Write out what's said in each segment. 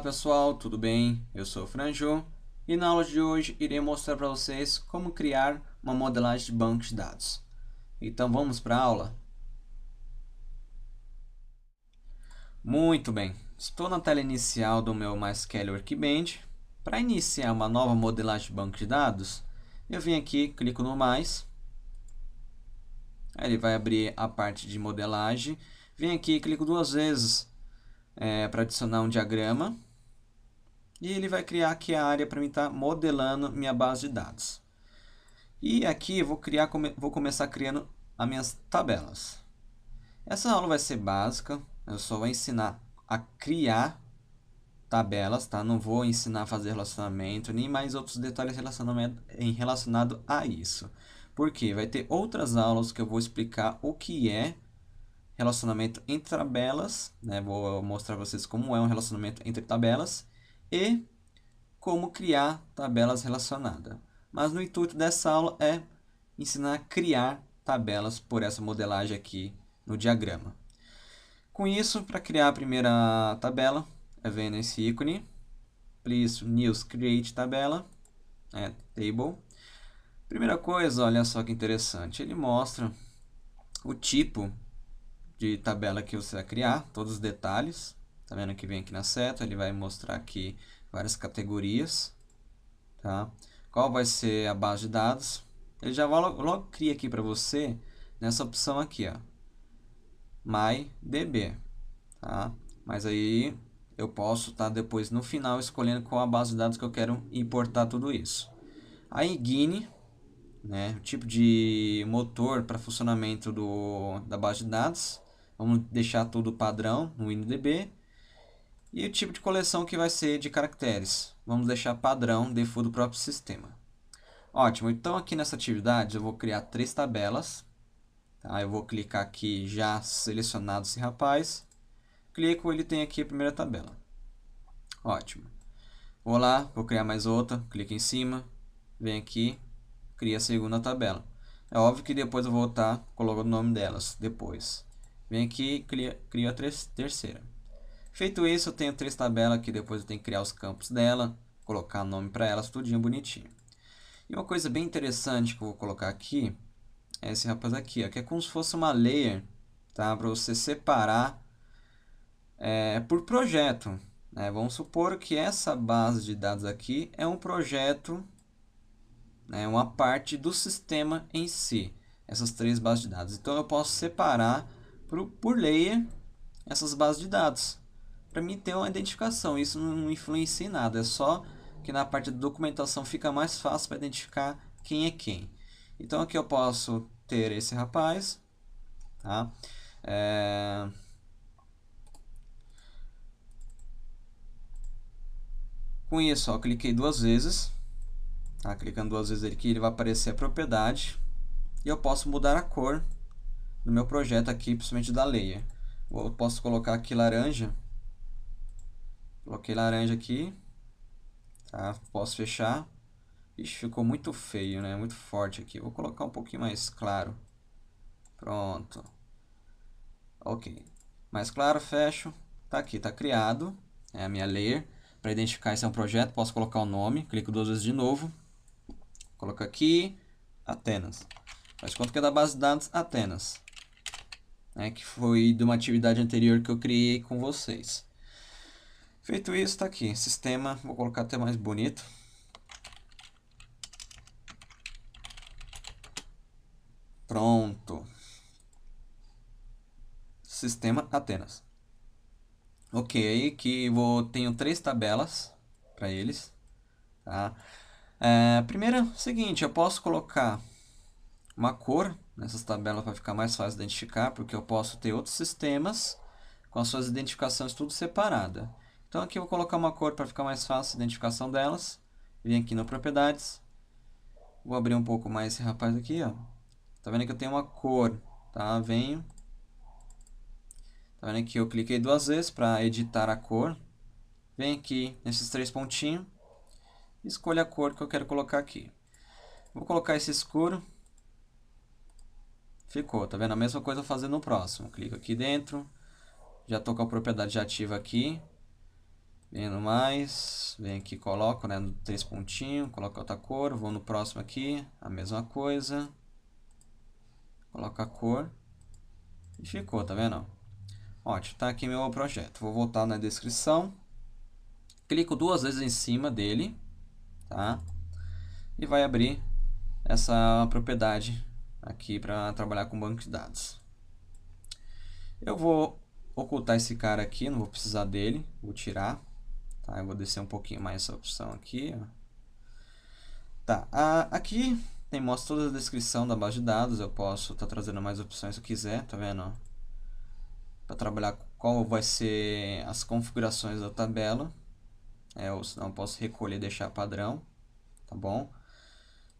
pessoal, tudo bem? Eu sou o Franjo e na aula de hoje irei mostrar para vocês como criar uma modelagem de banco de dados. Então vamos para a aula? Muito bem, estou na tela inicial do meu MySQL Workbench. Para iniciar uma nova modelagem de banco de dados, eu venho aqui, clico no mais, aí ele vai abrir a parte de modelagem, venho aqui, clico duas vezes para adicionar um diagrama. E ele vai criar aqui a área para mim estar modelando minha base de dados. E aqui eu vou começar criando as minhas tabelas. Essa aula vai ser básica, eu só vou ensinar a criar tabelas, tá? Não vou ensinar a fazer relacionamento, nem mais outros detalhes relacionado a isso. Porque vai ter outras aulas que eu vou explicar o que é relacionamento entre tabelas, né? Vou mostrar para vocês como é um relacionamento entre tabelas e como criar tabelas relacionadas. Mas no intuito dessa aula é ensinar a criar tabelas por essa modelagem aqui no diagrama. Com isso, para criar a primeira tabela, vem nesse ícone, please news create tabela, table. Primeira coisa, olha só que interessante, ele mostra o tipo de tabela que você vai criar, todos os detalhes. Tá vendo que vem aqui na seta, ele vai mostrar aqui várias categorias. Tá? Qual vai ser a base de dados? Ele já logo cria aqui para você nessa opção aqui, ó, MyDB, tá? Mas aí eu posso estar depois no final escolhendo qual a base de dados que eu quero importar tudo isso. A Engine, né, o tipo de motor para funcionamento da base de dados, vamos deixar tudo padrão no WinDB. E o tipo de coleção que vai ser de caracteres, vamos deixar padrão default do próprio sistema. Ótimo, então aqui nessa atividade eu vou criar 3 tabelas. Tá? Eu vou clicar aqui já selecionado esse rapaz. Clico, ele tem aqui a primeira tabela. Ótimo. Vou lá, vou criar mais outra, clico em cima, vem aqui, cria a segunda tabela. É óbvio que depois eu vou estar colocando o nome delas depois. Vem aqui e crio a terceira. Feito isso, eu tenho 3 tabelas que depois eu tenho que criar os campos dela, colocar nome para elas, tudinho bonitinho. E uma coisa bem interessante que eu vou colocar aqui é esse rapaz aqui, ó, que é como se fosse uma layer, tá? Para você separar por projeto. Né? Vamos supor que essa base de dados aqui é um projeto, né, uma parte do sistema em si, essas 3 bases de dados. Então eu posso separar por layer essas bases de dados, para mim ter uma identificação. Isso não influencia em nada, é só que na parte de documentação fica mais fácil para identificar quem é quem. Então aqui eu posso ter esse rapaz, tá? Com isso, ó, cliquei 2 vezes, tá? Clicando 2 vezes aqui, ele vai aparecer a propriedade e eu posso mudar a cor do meu projeto aqui, principalmente da layer. Eu posso colocar aqui laranja, coloquei laranja aqui, tá? Posso fechar. Ixi, ficou muito feio, né? Muito forte aqui. Vou colocar um pouquinho mais claro. Pronto. Ok. Mais claro, fecho. Tá aqui, tá criado. É a minha layer. Para identificar esse é um projeto, posso colocar o nome. Clico 2 vezes de novo. Coloco aqui, Atenas. Faz conta que é da base de dados Atenas. Que foi de uma atividade anterior que eu criei com vocês. Feito isso, tá aqui. Sistema, vou colocar até mais bonito. Pronto. Sistema Atenas. Ok, aqui tenho 3 tabelas para eles. Tá? Primeiro, seguinte, eu posso colocar uma cor nessas tabelas para ficar mais fácil de identificar, porque eu posso ter outros sistemas com as suas identificações tudo separada. Então aqui eu vou colocar uma cor para ficar mais fácil a identificação delas. Vem aqui no propriedades. Vou abrir um pouco mais esse rapaz aqui, ó. Tá vendo que eu tenho uma cor, tá? Venho. Tá vendo que eu cliquei 2 vezes para editar a cor. Vem aqui nesses 3 pontinhos. Escolha a cor que eu quero colocar aqui. Vou colocar esse escuro. Ficou, tá vendo? A mesma coisa eu vou fazer no próximo. Clico aqui dentro. Já estou com a propriedade ativa aqui. Vendo mais, vem aqui, coloco, né, 3 pontinhos, coloco outra cor, vou no próximo aqui, a mesma coisa. Coloco a cor e ficou, tá vendo? Ótimo, tá aqui meu projeto. Vou voltar na descrição, clico 2 vezes em cima dele, tá? E vai abrir essa propriedade aqui para trabalhar com banco de dados. Eu vou ocultar esse cara aqui, não vou precisar dele, vou tirar. Tá, eu vou descer um pouquinho mais essa opção aqui. Ó. Tá, aqui mostra toda a descrição da base de dados. Eu posso estar trazendo mais opções se eu quiser, tá vendo? Para trabalhar qual vai ser as configurações da tabela. Ou senão eu posso recolher e deixar padrão, tá bom?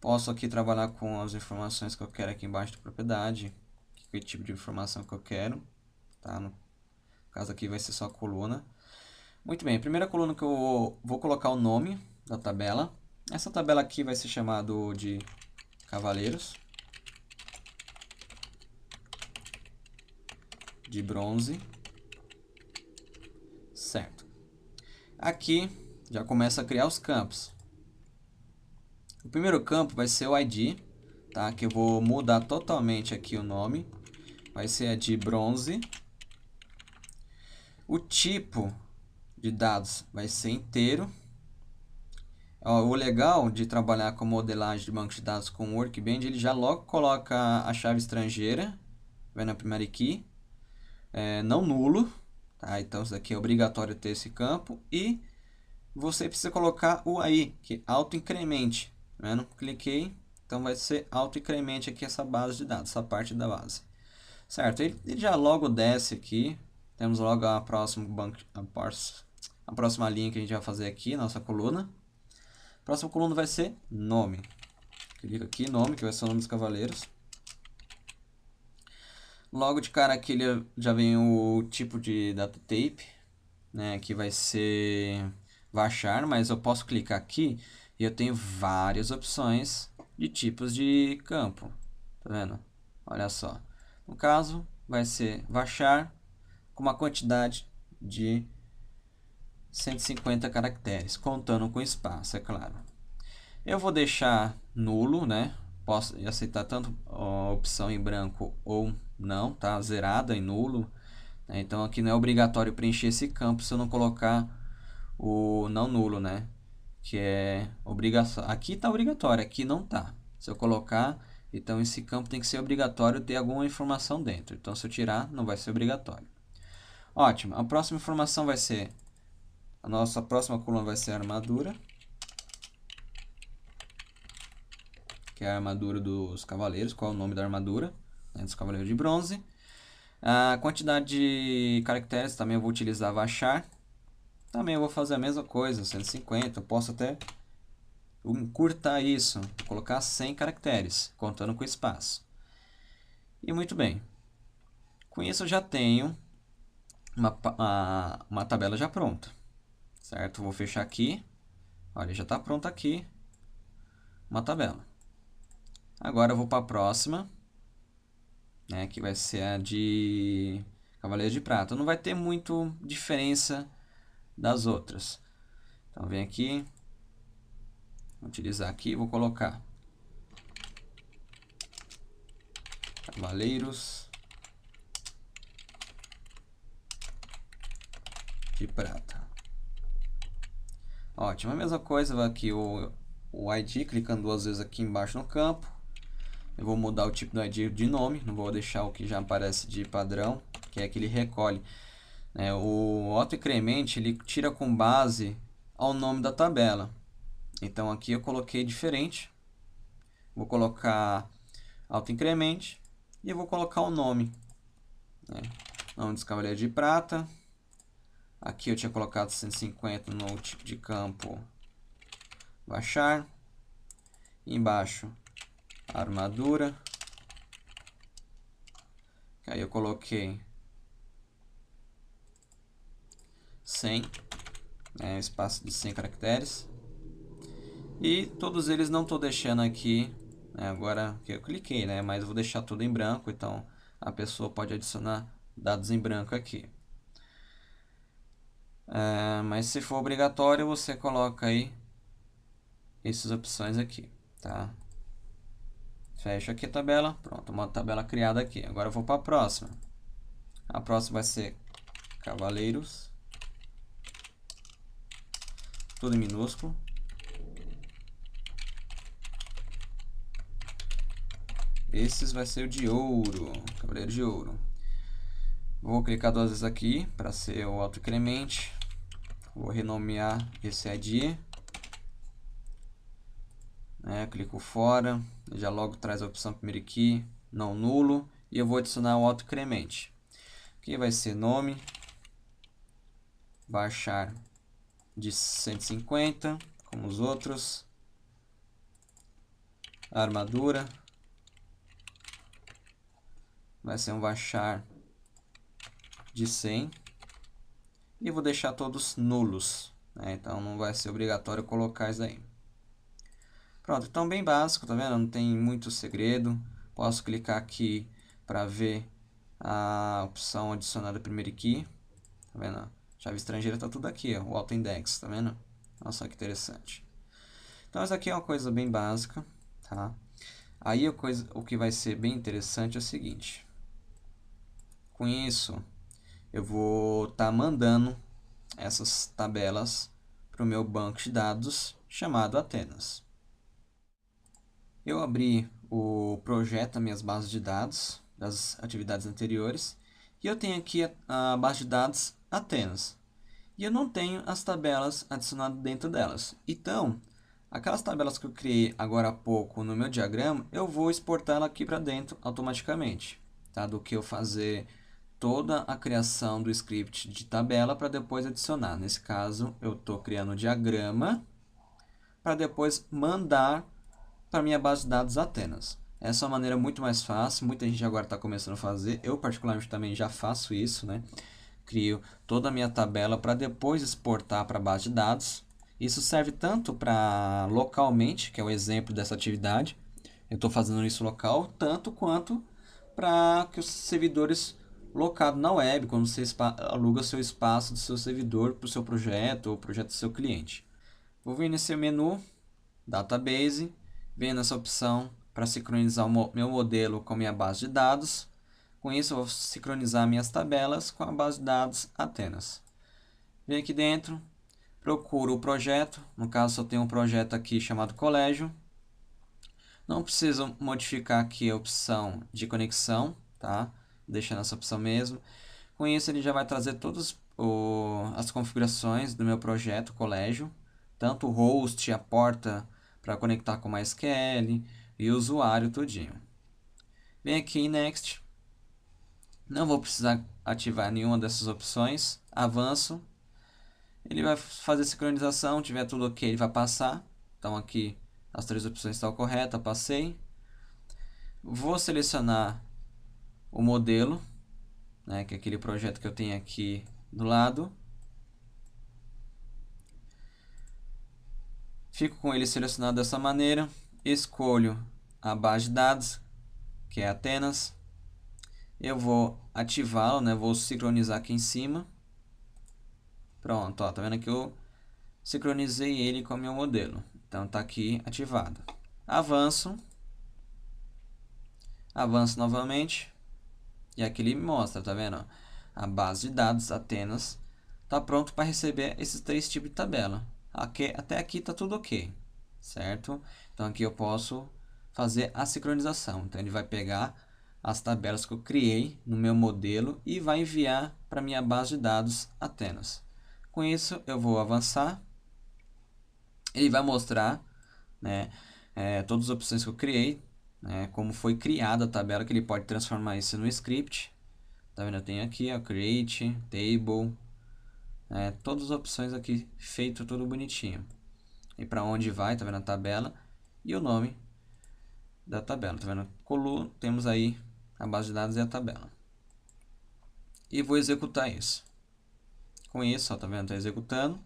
Posso aqui trabalhar com as informações que eu quero aqui embaixo de propriedade. Que tipo de informação que eu quero, tá? No caso aqui vai ser só a coluna. Muito bem, a primeira coluna que eu vou colocar o nome da tabela. Essa tabela aqui vai ser chamado de Cavaleiros de Bronze. Certo. Aqui já começa a criar os campos. O primeiro campo vai ser o ID, tá? Que eu vou mudar totalmente aqui o nome. Vai ser a de Bronze. O tipo de dados vai ser inteiro. O legal de trabalhar com modelagem de banco de dados com o Workbench, ele já logo coloca a chave estrangeira, vai na primeira key, não nulo, tá? Então isso aqui é obrigatório ter esse campo, e você precisa colocar o AI, que é auto-incremente, tá vendo? Cliquei, então vai ser auto-incremente aqui essa base de dados, essa parte da base, certo? Ele já logo desce aqui, temos logo a próxima linha que a gente vai fazer aqui, nossa coluna. Próxima coluna vai ser nome. Clica aqui, nome, que vai ser o nome dos cavaleiros. Logo de cara aqui já vem o tipo de data type, né, que vai ser varchar, mas eu posso clicar aqui e eu tenho várias opções de tipos de campo. Tá vendo? Olha só. No caso, vai ser varchar com uma quantidade de 150 caracteres, contando com espaço, é claro. Eu vou deixar nulo, né? Posso aceitar tanto a opção em branco ou não, tá? Zerada em nulo. Né? Então aqui não é obrigatório preencher esse campo se eu não colocar o não nulo, né? Que é obrigação. Aqui está obrigatório, aqui não tá. Se eu colocar, então esse campo tem que ser obrigatório ter alguma informação dentro. Então se eu tirar, não vai ser obrigatório. Ótimo. A próxima informação vai ser, a nossa próxima coluna vai ser a armadura, que é a armadura dos cavaleiros. Qual é o nome da armadura? Dos cavaleiros de bronze. A quantidade de caracteres também eu vou utilizar varchar. Também eu vou fazer a mesma coisa, 150. Eu posso até encurtar isso, colocar 100 caracteres, contando com espaço. E muito bem. Com isso eu já tenho uma tabela já pronta. Certo? Vou fechar aqui. Olha, já está pronta aqui uma tabela. Agora eu vou para a próxima, né, que vai ser a de Cavaleiro de Prata. Não vai ter muito diferença das outras. Então vem aqui, vou utilizar aqui, vou colocar Cavaleiros de Prata. Ótimo, a mesma coisa, vai aqui o ID, clicando 2 vezes aqui embaixo no campo. Eu vou mudar o tipo do ID de nome, não vou deixar o que já aparece de padrão, que é que ele recolhe. O auto-incremente ele tira com base ao nome da tabela. Então aqui eu coloquei diferente. Vou colocar auto-incremente e eu vou colocar o nome. Nome dos Cavaleiros de Prata. Aqui eu tinha colocado 150 no tipo de campo baixar. Embaixo armadura. Aí eu coloquei 100, espaço de 100 caracteres. E todos eles não estou deixando aqui, agora que eu cliquei, mas eu vou deixar tudo em branco, então a pessoa pode adicionar dados em branco aqui. Mas se for obrigatório, você coloca aí essas opções aqui, tá? Fecha aqui a tabela, pronto, uma tabela criada aqui. Agora eu vou para a próxima. A próxima vai ser cavaleiros, tudo em minúsculo. Esses vai ser o de ouro, cavaleiro de ouro. Vou clicar 2 vezes aqui para ser o autoincremente. Vou renomear esse ID. Clico fora, já logo traz a opção primeiro key, não nulo. E eu vou adicionar o autoincremente. Aqui vai ser nome, baixar de 150, como os outros. Armadura vai ser um baixar de 100. E vou deixar todos nulos, né? Então não vai ser obrigatório colocar isso aí. Pronto, então bem básico, tá vendo? Não tem muito segredo. Posso clicar aqui para ver a opção adicionada primeiro key. Tá vendo? Chave estrangeira tá tudo aqui, ó, o auto-index, tá vendo? Nossa, que interessante. Então essa aqui é uma coisa bem básica, tá? Aí o que vai ser bem interessante é o seguinte. Com isso, eu vou estar mandando essas tabelas para o meu banco de dados chamado Atenas. Eu abri o projeto das minhas bases de dados das atividades anteriores e eu tenho aqui a base de dados Atenas. E eu não tenho as tabelas adicionadas dentro delas. Então, aquelas tabelas que eu criei agora há pouco no meu diagrama, eu vou exportar ela aqui para dentro automaticamente, tá? Do que eu fazer toda a criação do script de tabela para depois adicionar. Nesse caso, eu estou criando o diagrama para depois mandar para minha base de dados Atenas. Essa é uma maneira muito mais fácil, muita gente agora está começando a fazer, eu particularmente também já faço isso, né? Crio toda a minha tabela para depois exportar para a base de dados. Isso serve tanto para localmente, que é o exemplo dessa atividade, eu estou fazendo isso local, tanto quanto para que os servidores locados na web, quando você aluga seu espaço do seu servidor para o seu projeto ou projeto do seu cliente. Vou vir nesse menu, Database, venho nessa opção para sincronizar o meu modelo com a minha base de dados. Com isso, eu vou sincronizar minhas tabelas com a base de dados Atenas. Venho aqui dentro, procuro o projeto. No caso, só tenho um projeto aqui chamado Colégio. Não preciso modificar aqui a opção de conexão, tá? Deixando essa opção mesmo. Com isso, ele já vai trazer todas as configurações do meu projeto Colégio. Tanto o host, a porta para conectar com MySQL e o usuário tudinho. Vem aqui em Next. Não vou precisar ativar nenhuma dessas opções. Avanço. Ele vai fazer sincronização. Tiver tudo ok, ele vai passar. Então aqui as 3 opções estão corretas. Passei. Vou selecionar o modelo, né, que é aquele projeto que eu tenho aqui do lado. Fico com ele selecionado dessa maneira. Escolho a base de dados, que é Atenas. Eu vou ativá-lo, né? Vou sincronizar aqui em cima. Pronto, ó, tá vendo que eu sincronizei ele com o meu modelo. Então tá aqui ativado. Avanço. Avanço novamente. E aqui ele me mostra, tá vendo? A base de dados Atenas tá pronto para receber esses 3 tipos de tabela. Até aqui tá tudo ok, certo? Então aqui eu posso fazer a sincronização. Então ele vai pegar as tabelas que eu criei no meu modelo e vai enviar para minha base de dados Atenas. Com isso eu vou avançar. Ele vai mostrar, né, todas as opções que eu criei, né, como foi criada a tabela, que ele pode transformar isso no script. Tá vendo? Eu tenho aqui a create, table, todas as opções aqui feito tudo bonitinho. E para onde vai, tá vendo a tabela e o nome da tabela, tá vendo? Coluna, temos aí a base de dados e a tabela. E vou executar isso. Com isso, ó, tá vendo? Tá executando.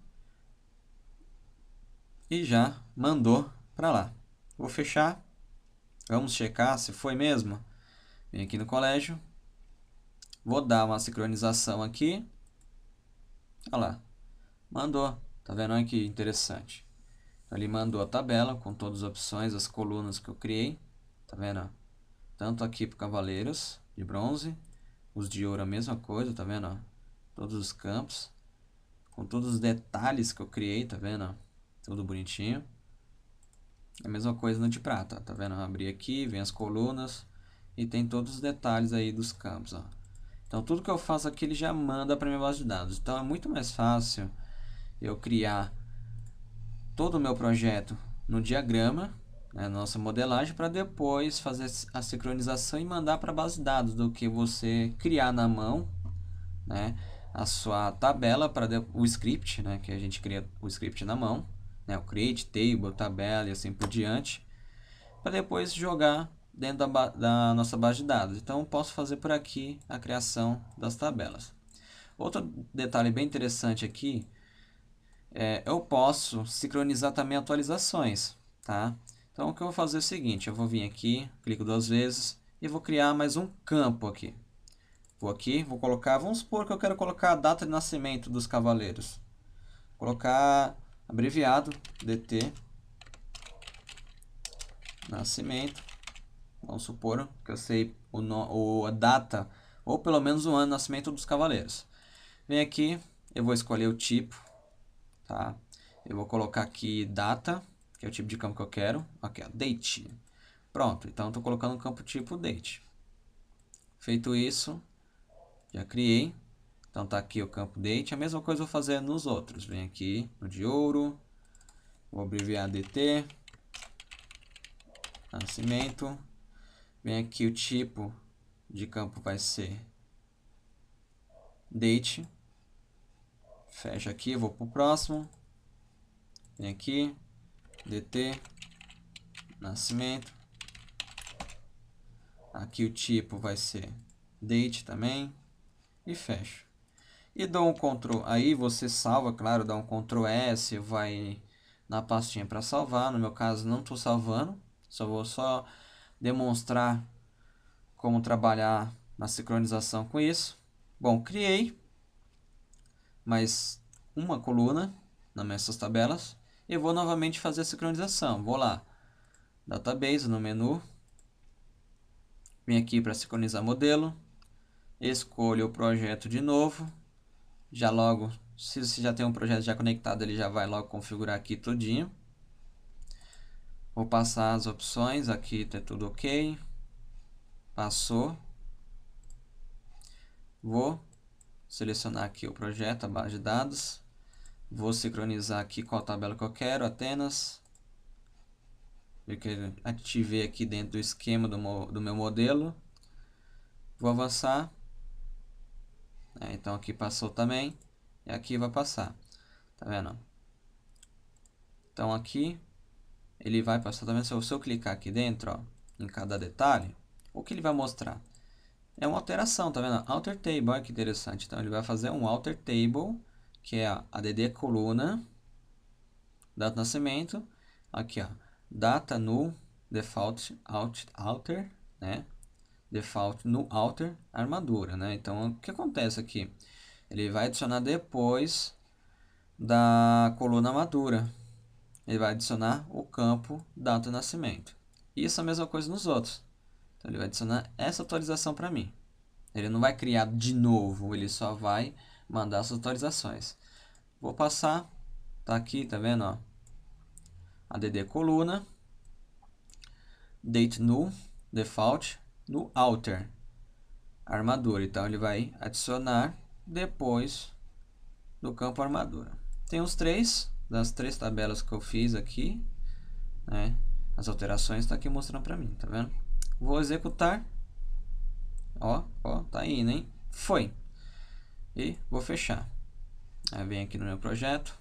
E já mandou para lá. Vou fechar. Vamos checar se foi mesmo. Vem aqui no colégio. Vou dar uma sincronização aqui. Olha lá. Mandou. Tá vendo? Olha que interessante. Então, ele mandou a tabela com todas as opções, as colunas que eu criei. Tá vendo? Tanto aqui para cavaleiros de bronze, os de ouro a mesma coisa, tá vendo? Todos os campos, com todos os detalhes que eu criei, tá vendo? Tudo bonitinho. A mesma coisa no de prata, tá vendo? Abri aqui, vem as colunas e tem todos os detalhes aí dos campos, ó. Então tudo que eu faço aqui ele já manda para minha base de dados. Então é muito mais fácil eu criar todo o meu projeto no diagrama, né, nossa modelagem, para depois fazer a sincronização e mandar para a base de dados, do que você criar na mão, né, a sua tabela para o script, né, que a gente cria o script na mão, né, o create, table, tabela e assim por diante, para depois jogar dentro da nossa base de dados. Então eu posso fazer por aqui a criação das tabelas. Outro detalhe bem interessante aqui, eu posso sincronizar também atualizações, tá? Então o que eu vou fazer é o seguinte, eu vou vir aqui, clico 2 vezes e vou criar mais um campo aqui. Vou aqui, vou colocar, vamos supor que eu quero colocar a data de nascimento dos cavaleiros. Vou colocar abreviado DT nascimento. Vamos supor que eu sei a data ou pelo menos o ano de nascimento dos cavaleiros. Vem aqui, eu vou escolher o tipo, tá? Eu vou colocar aqui data, que é o tipo de campo que eu quero. Aqui, ó, date. Pronto, então estou colocando um campo tipo date. Feito isso, já criei. Então tá aqui o campo date. A mesma coisa eu vou fazer nos outros. Vem aqui no de ouro, vou abreviar DT, nascimento. Vem aqui o tipo de campo vai ser date. Fecha aqui, vou para o próximo. Vem aqui, DT, nascimento. Aqui o tipo vai ser date também. E fecho. E dou um Ctrl, aí você salva, claro, dá um Ctrl S, vai na pastinha para salvar. No meu caso não estou salvando, vou demonstrar como trabalhar na sincronização com isso. Bom, criei mais uma coluna nas minhas tabelas e vou novamente fazer a sincronização. Vou lá, Database, no menu, vim aqui para sincronizar modelo, escolho o projeto de novo, já logo, se você já tem um projeto já conectado, ele já vai logo configurar aqui tudinho. Vou passar as opções, aqui tá tudo ok, passou. Vou selecionar aqui o projeto, a base de dados. Vou sincronizar aqui com a tabela que eu quero, Atenas. Eu ativei aqui dentro do esquema do meu modelo. Vou avançar. Então aqui passou também. E aqui vai passar. Tá vendo? Então aqui ele vai passar também. Se eu clicar aqui dentro, ó, em cada detalhe, o que ele vai mostrar? É uma alteração, tá vendo? Alter table, olha que interessante. Então ele vai fazer um alter table, que é a ADD coluna, data de nascimento, aqui ó, data no default alter, né? Default no alter armadura, né? Então o que acontece aqui? Ele vai adicionar depois da coluna armadura. Ele vai adicionar o campo data de nascimento. Isso é a mesma coisa nos outros. Então ele vai adicionar essa atualização para mim. Ele não vai criar de novo, ele só vai mandar as atualizações. Vou passar, tá aqui, tá vendo, ó? ADD coluna, date no default, no alter armadura. Então ele vai adicionar depois do campo armadura. Tem os das três tabelas que eu fiz aqui, né? As alterações tá aqui mostrando para mim, tá vendo? Vou executar. Ó, tá indo, hein? Foi. E vou fechar. Aí vem aqui no meu projeto.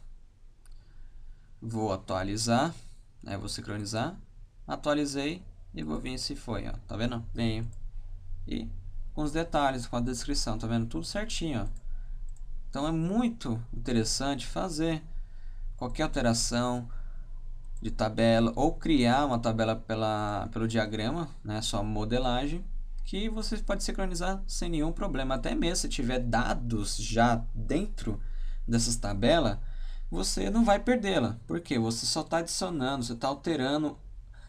Vou atualizar. Aí vou sincronizar. Atualizei. E vou vir se foi, ó. Tá vendo? Venho. E com os detalhes, com a descrição. Tá vendo? Tudo certinho, ó. Então é muito interessante fazer qualquer alteração de tabela. Ou criar uma tabela pelo diagrama, né? Só modelagem. Que você pode sincronizar sem nenhum problema. Até mesmo se tiver dados já dentro dessas tabelas, você não vai perdê-la. Porque você só está adicionando, você está alterando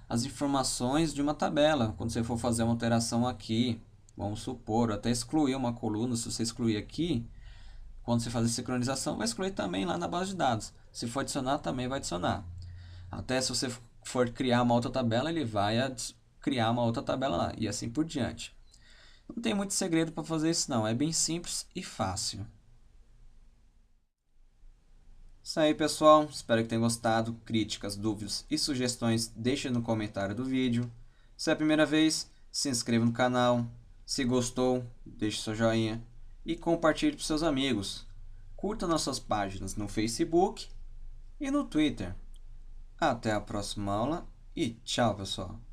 as informações de uma tabela. Quando você for fazer uma alteração aqui, vamos supor, até excluir uma coluna, se você excluir aqui, quando você fazer sincronização, vai excluir também lá na base de dados. Se for adicionar, também vai adicionar. Até se você for criar uma outra tabela, ele vai criar uma outra tabela lá, e assim por diante. Não tem muito segredo para fazer isso não, é bem simples e fácil. Isso aí, pessoal, espero que tenham gostado. Críticas, dúvidas e sugestões, deixe no comentário do vídeo. Se é a primeira vez, se inscreva no canal. Se gostou, deixe seu joinha e compartilhe para seus amigos. Curta nossas páginas no Facebook e no Twitter. Até a próxima aula e tchau, pessoal!